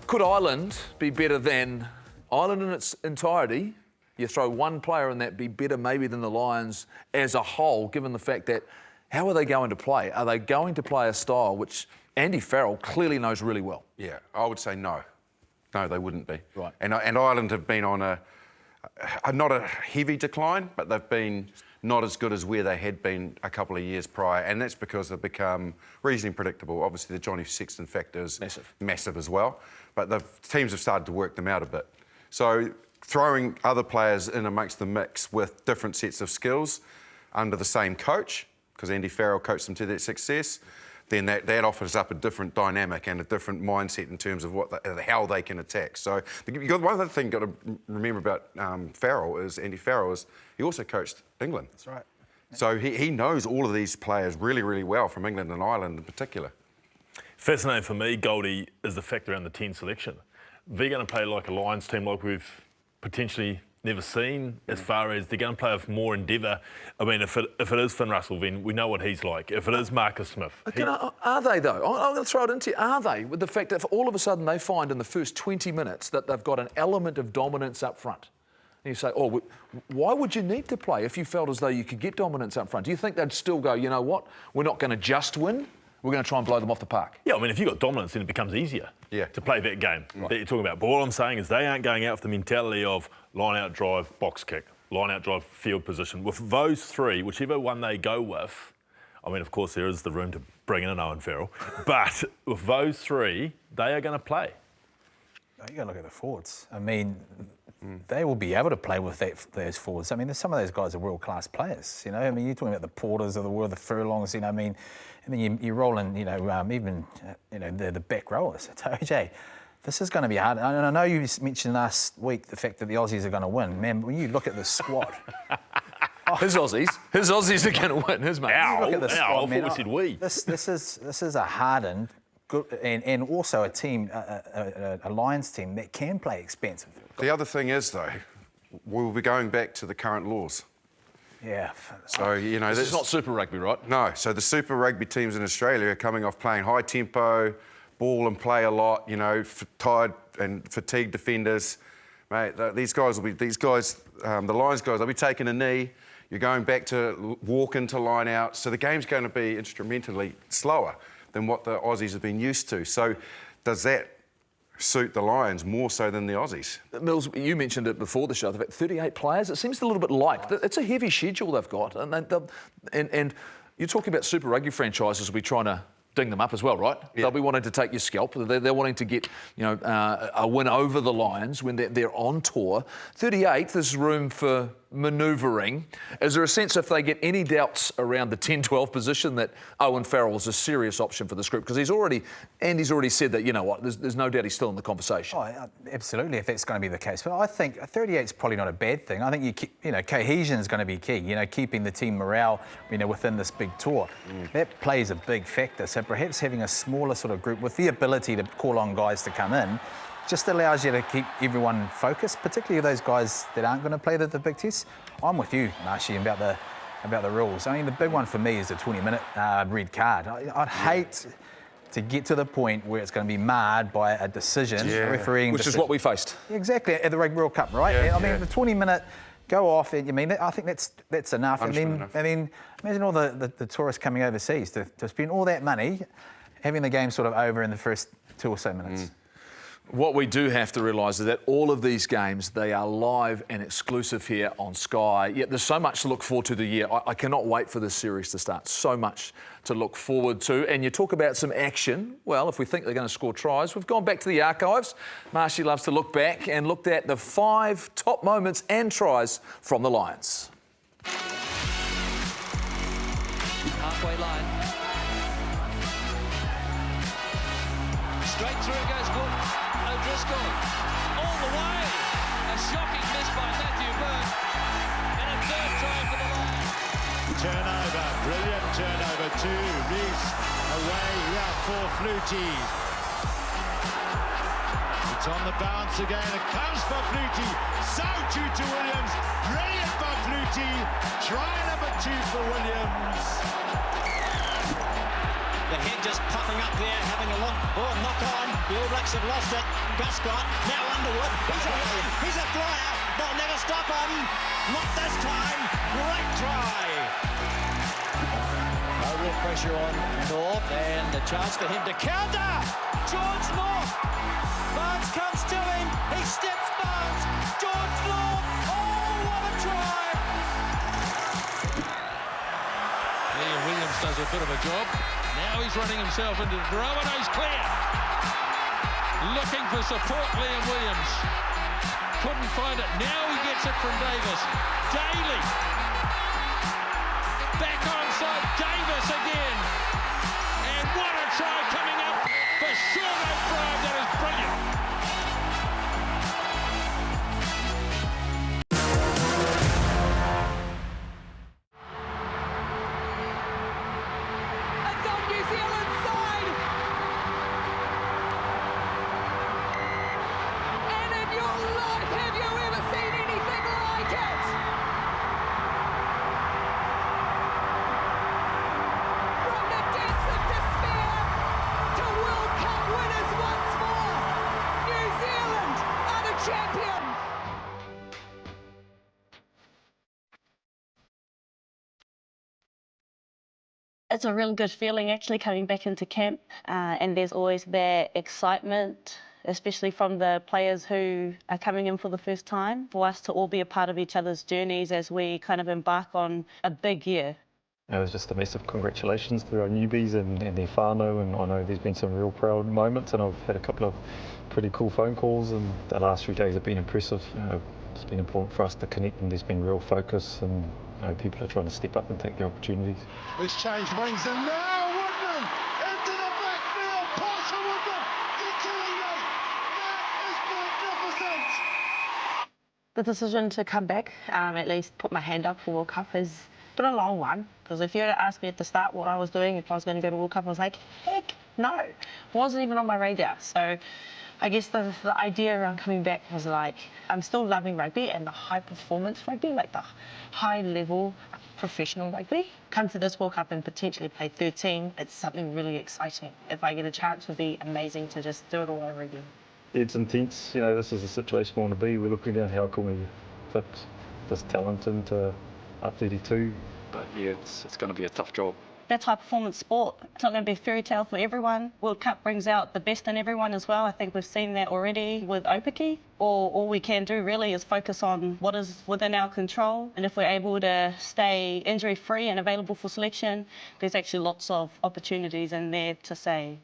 Speaker 3: Could Ireland be better than Ireland in its entirety? You throw one player in that, be better maybe than the Lions as a whole, given the fact that how are they going to play? Are they going to play a style which Andy Farrell clearly knows really well?
Speaker 4: Yeah, I would say no. No, they wouldn't be.
Speaker 3: Right.
Speaker 4: And Ireland have been on not a heavy decline, but they've been not as good as where they had been a couple of years prior, and that's because they've become reasonably predictable. Obviously, the Johnny Sexton factor is massive as well, but the teams have started to work them out a bit. So throwing other players in amongst the mix with different sets of skills under the same coach, because Andy Farrell coached them to that success, then that offers up a different dynamic and a different mindset in terms of how they can attack. So one other thing you've got to remember about Andy Farrell is he also coached England.
Speaker 6: That's right.
Speaker 4: So he knows all of these players really, really well, from England and Ireland in particular.
Speaker 5: Fascinating for me, Goldie, is the fact around the 10 selection. They're going to play like a Lions team like we've potentially never seen, as far as they're going to play with more endeavour. I mean, if it is Finn Russell, then we know what he's like. If it is Marcus Smith...
Speaker 3: Are they, though? I'm going to throw it into you. Are they? With the fact that all of a sudden they find in the first 20 minutes that they've got an element of dominance up front. And you say, why would you need to play if you felt as though you could get dominance up front? Do you think they'd still go, you know what, we're not going to just win, we're going to try and blow them off the park?
Speaker 5: Yeah, I mean, if you've got dominance, then it becomes easier to play that game that you're talking about. But all I'm saying is they aren't going out with the mentality of line-out drive, box kick. line-out drive, field position. With those three, whichever one they go with, I mean, of course, there is the room to bring in an Owen Farrell, but with those three, they are going to play.
Speaker 6: You got to look at the forwards. I mean, they will be able to play with those forwards. I mean, some of those guys are world-class players. You know, I mean, you're talking about the Porters of the world, the Furlongs. You know, I mean, you roll in. You know, even the back rowers. OJ, this is going to be hard. And I know you mentioned last week the fact that the Aussies are going to win. Man, when you look at the squad.
Speaker 3: His Aussies are going to win. His mate.
Speaker 6: Look at the squad,
Speaker 5: I thought we said we.
Speaker 6: This is a hardened, good, and also a team, a Lions team that can play expensive.
Speaker 4: The other thing is, though, we'll be going back to the current laws.
Speaker 6: Yeah.
Speaker 4: So, you know...
Speaker 3: This is not Super Rugby, right?
Speaker 4: No. So the Super Rugby teams in Australia are coming off playing high tempo, ball and play a lot, you know, tired and fatigued defenders. Mate, these guys, the Lions guys, they'll be taking a knee. You're going back to walk into line out. So the game's going to be instrumentally slower than what the Aussies have been used to. So does that suit the Lions more so than the Aussies?
Speaker 3: Mills, you mentioned it before the show, the fact 38 players, it seems a little bit light. It's a heavy schedule they've got. And you're talking about Super Rugby franchises will be trying to ding them up as well, right? Yeah. They'll be wanting to take your scalp. They're wanting to get, a win over the Lions when they're on tour. 38, there's room for manoeuvring. Is there a sense if they get any doubts around the 10-12 position that Owen Farrell is a serious option for this group? Because Andy's already said that, you know what, there's no doubt he's still in the conversation.
Speaker 6: Oh, absolutely, if that's going to be the case. But I think 38 is probably not a bad thing. I think cohesion is going to be key. Keeping the team morale, within this big tour. That plays a big factor. So perhaps having a smaller sort of group with the ability to call on guys to come in just allows you to keep everyone focused, particularly those guys that aren't going to play the big tests. I'm with you, Marshy, about the rules. I mean, the big one for me is the 20-minute red card. I'd hate to get to the point where it's going to be marred by a decision, refereeing
Speaker 3: which
Speaker 6: decision.
Speaker 3: is what we faced.
Speaker 6: Exactly, at the Rugby World Cup, right? I mean, the 20-minute go off, I think that's enough. And then imagine all the tourists coming overseas to spend all that money having the game sort of over in the first 2 or so minutes.
Speaker 3: What we do have to realise is that all of these games, they are live and exclusive here on Sky. Yet there's so much to look forward to the year. I cannot wait for this series to start. So much to look forward to. And you talk about some action. Well, if we think they're going to score tries, we've gone back to the archives. Marshy loves to look back and looked at the 5 top moments and tries from the Lions.
Speaker 11: Halfway line. Straight through it goes good. O'Driscoll all the way. A shocking miss by Matthew Burke. And a third try for the Lions.
Speaker 12: Turnover, brilliant turnover too. Reese away here for Flutie. It's on the bounce again. It comes for Flutie. So to Williams. Brilliant by Flutie. Try number 2 for Williams.
Speaker 11: The head just popping up there, having a look. Oh, knock on. The All Blacks have lost it. Guscott, now Underwood. He's away. He's a flyer. They'll never stop him. Not this time. Great try. No real pressure on North, and a chance for him to counter. George North. Barnes comes to him. He steps Barnes. George North. Oh, what a try.
Speaker 9: Liam Williams does a bit of a job. Now he's running himself into the throw, and he's clear. Looking for support, Liam Williams. Couldn't find it. Now he gets it from Davis. Daly. Back onside. Davis again. And what a try coming up for Sean O'Brien. That is brilliant.
Speaker 13: It's a really good feeling actually coming back into camp, and there's always that excitement especially from the players who are coming in for the first time, for us to all be a part of each other's journeys as we kind of embark on a big year.
Speaker 14: It was just a massive congratulations to our newbies and their whānau, and I know there's been some real proud moments, and I've had a couple of pretty cool phone calls, and the last few days have been impressive. It's been important for us to connect, and there's been real focus, and people are trying to step up and take the opportunities.
Speaker 12: It's changed wings and now Woodman into the backfield. Pass for Woodman. You're killing me. That is magnificent.
Speaker 15: The decision to come back, at least put my hand up for World Cup, has been a long one. Because if you had asked me at the start what I was doing, if I was going to go to World Cup, I was like, heck no. It wasn't even on my radar. So I guess the idea around coming back was like, I'm still loving rugby and the high performance rugby, like the high level professional rugby. Come to this World Cup and potentially play 13, it's something really exciting. If I get a chance, it would be amazing to just do it all over again.
Speaker 14: It's intense, this is the situation we want to be. We're looking at how can we fit this talent into R32. But yeah, it's going to be a tough job.
Speaker 13: That's high performance sport. It's not going to be a fairy tale for everyone. World Cup brings out the best in everyone as well. I think we've seen that already with Opaki. All we can do really is focus on what is within our control. And if we're able to stay injury free and available for selection, there's actually lots of opportunities in there to say.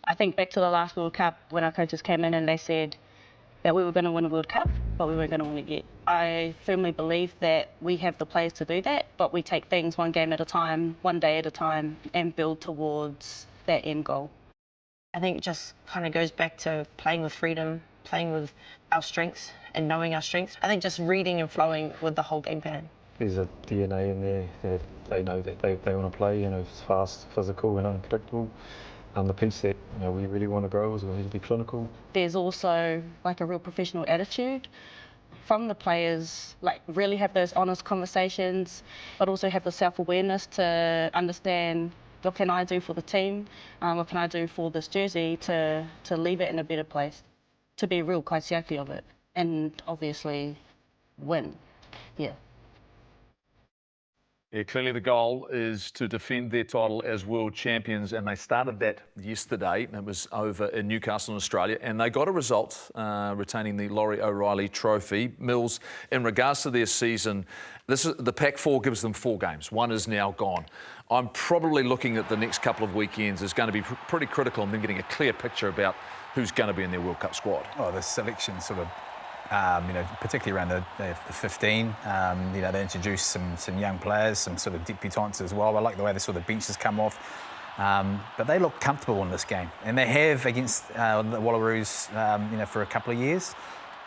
Speaker 13: I think back to the last World Cup when our coaches came in and they said that we were going to win a World Cup, but we weren't going to win it yet. I firmly believe that we have the players to do that, but we take things one game at a time, one day at a time, and build towards that end goal.
Speaker 15: I think it just kind of goes back to playing with freedom, playing with our strengths and knowing our strengths. I think just reading and flowing with the whole game plan.
Speaker 14: There's a DNA in there that they know that they want to play, it's fast, physical and unpredictable. The piece that we really want to grow is we need to be clinical.
Speaker 13: There's also like a real professional attitude from the players, like really have those honest conversations, but also have the self-awareness to understand what can I do for the team, what can I do for this jersey to leave it in a better place, to be a real kaitiaki of it, and obviously win. Yeah.
Speaker 3: Yeah, clearly the goal is to defend their title as world champions, and they started that yesterday. It was over in Newcastle in Australia, and they got a result, retaining the Laurie O'Reilly Trophy. Mills, in regards to their season, the Pac-4 gives them 4 games. One is now gone. I'm probably looking at the next couple of weekends is going to be pretty critical in them getting a clear picture about who's going to be in their World Cup squad.
Speaker 6: Oh, the selection sort of, particularly around the 15, they introduced some young players, some sort of debutants as well. I like the way the sort of benches come off. But they look comfortable in this game. And they have against the Wallaroos, for a couple of years.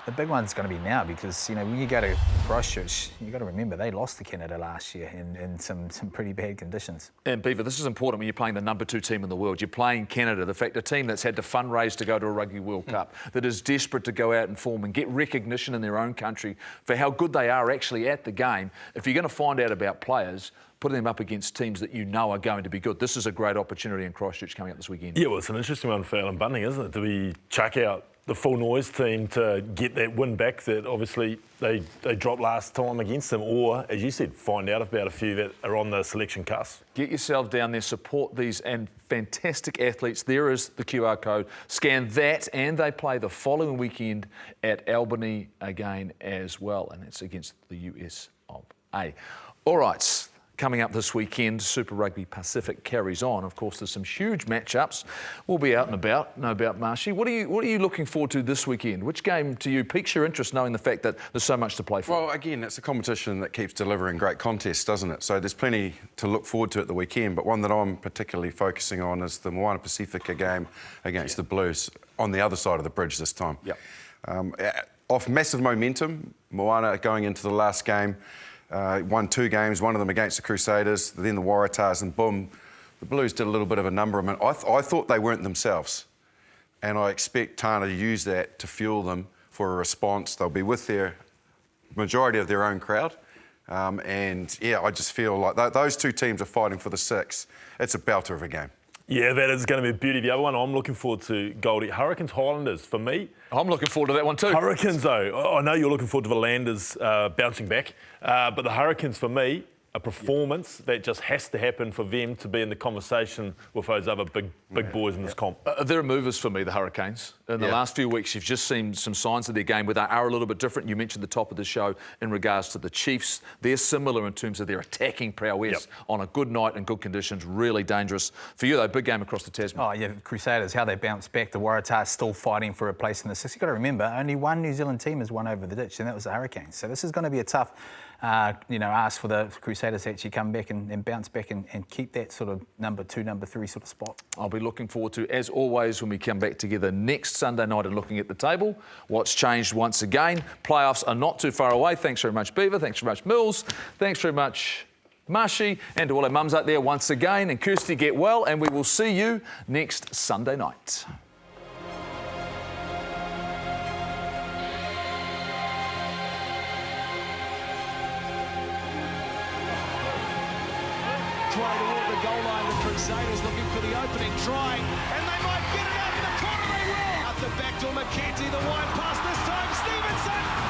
Speaker 6: The big one's going to be now because, when you go to Christchurch, you've got to remember they lost to Canada last year in some pretty bad conditions.
Speaker 3: And Beaver, this is important when you're playing the number 2 team in the world. You're playing Canada, a team that's had to fundraise to go to a Rugby World Cup, that is desperate to go out and form and get recognition in their own country for how good they are actually at the game. If you're going to find out about players, putting them up against teams that you know are going to be good. This is a great opportunity in Christchurch coming up this weekend.
Speaker 5: Yeah, well, it's an interesting one for Alan Bunting, isn't it? Do we chuck out the full noise team to get that win back that obviously they dropped last time against them, or, as you said, find out about a few that are on the selection cusp?
Speaker 3: Get yourself down there, support these and fantastic athletes. There is the QR code. Scan that, and they play the following weekend at Albany again as well, and it's against the US of A. All right. Coming up this weekend, Super Rugby Pacific carries on. Of course, there's some huge matchups. We'll be out and about, no doubt, Marshy. What are you looking forward to this weekend? Which game to you piques your interest, knowing the fact that there's so much to play for?
Speaker 4: Well, again, it's a competition that keeps delivering great contests, doesn't it? So there's plenty to look forward to at the weekend, but one that I'm particularly focusing on is the Moana Pacifica game against the Blues on the other side of the bridge this time.
Speaker 3: Yep.
Speaker 4: Off massive momentum, Moana going into the last game, won 2 games, one of them against the Crusaders, then the Waratahs, and boom, the Blues did a little bit of a number. I thought they weren't themselves, and I expect Tana to use that to fuel them for a response. They'll be with their majority of their own crowd, and yeah, I just feel like those 2 teams are fighting for the 6. It's a belter of a game.
Speaker 5: Yeah, that is going to be a beauty. The other one I'm looking forward to, Goldie, Hurricanes Highlanders, for me.
Speaker 3: I'm looking forward to that one too.
Speaker 5: Hurricanes, though, I know you're looking forward to the Landers bouncing back, but the Hurricanes, for me, a performance that just has to happen for them to be in the conversation with those other big boys in this comp.
Speaker 3: They're movers for me, the Hurricanes. In the last few weeks, you've just seen some signs of their game where they are a little bit different. You mentioned the top of the show in regards to the Chiefs. They're similar in terms of their attacking prowess on a good night and good conditions. Really dangerous. For you, though, big game across the Tasman.
Speaker 6: Oh, yeah, Crusaders, how they bounced back. The Waratahs still fighting for a place in the six. You've got to remember, only one New Zealand team has won over the ditch, and that was the Hurricanes. So this is going to be a tough ask for the Crusaders to actually come back and bounce back and keep that sort of number 2, number 3 sort of spot.
Speaker 3: I'll be looking forward to, as always, when we come back together next Sunday night and looking at the table. What's changed once again? Playoffs are not too far away. Thanks very much, Beaver. Thanks very much, Mills. Thanks very much, Marshy. And to all our mums out there once again. And Kirsty, get well. And we will see you next Sunday night.
Speaker 2: Try toward the goal line, the Crusaders looking for the opening try, and they might get it out in the corner, they will! Up the back to McKenzie, the wide pass this time, Stevenson!